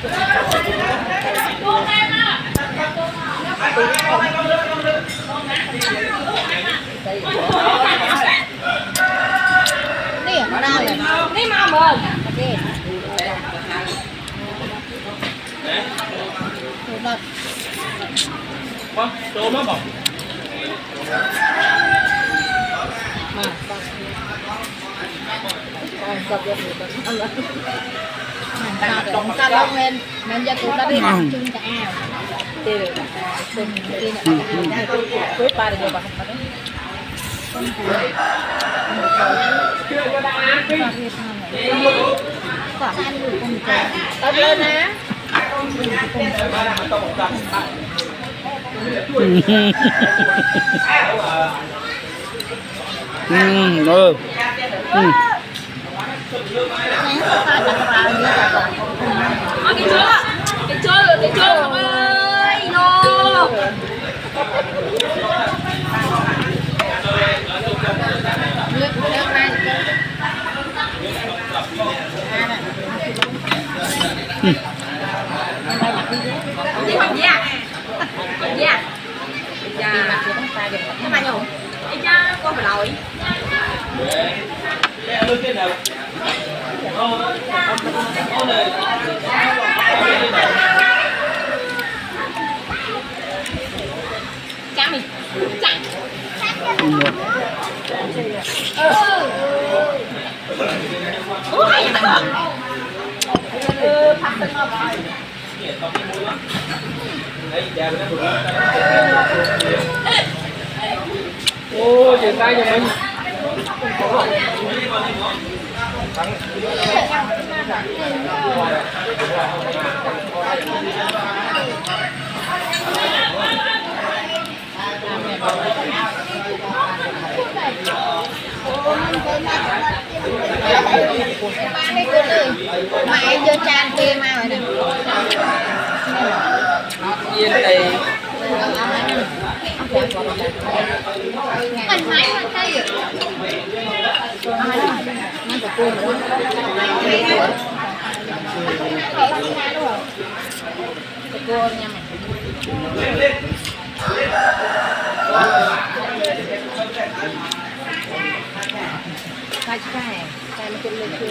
Nih, mana ya? Nih mama. Oke. Tumat. Vâng, đồ nó bỏng. Mà. Còn sập được ta lông lên nên giờ cũng đã đi ăn chung cả thì được cùng đi này cuối ba được bạn tao lên nè cái chưa ơi no đi bằng gì à? Gì à? Cái mà nhủ. Đi cha con phải lội. Cha mình. Cha. Ô, chuyển tay cho mình. mày vô chan kia mà rồi đi Yên đây. mình máy mà thấy được nó có cua nữa cua nha mày Cai nó cũng lên chưa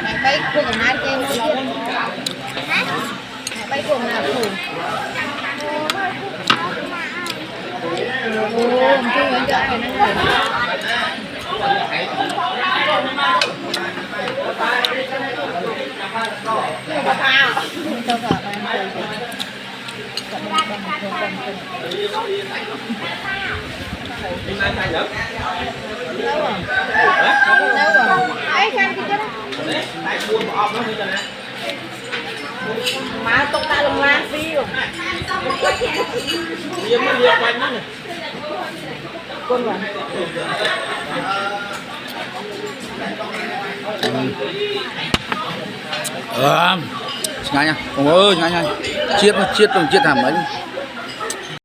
mày bay cùng ai trên mày bay cùng nào cùng ồ chưa người chơi này má tóc ta lông lan phi rồi Liếm nó liếm quanh nó này. con vào Ngay nha, ông ơi, ngay nha, chiết nó chiết trong chiết hàm ấy.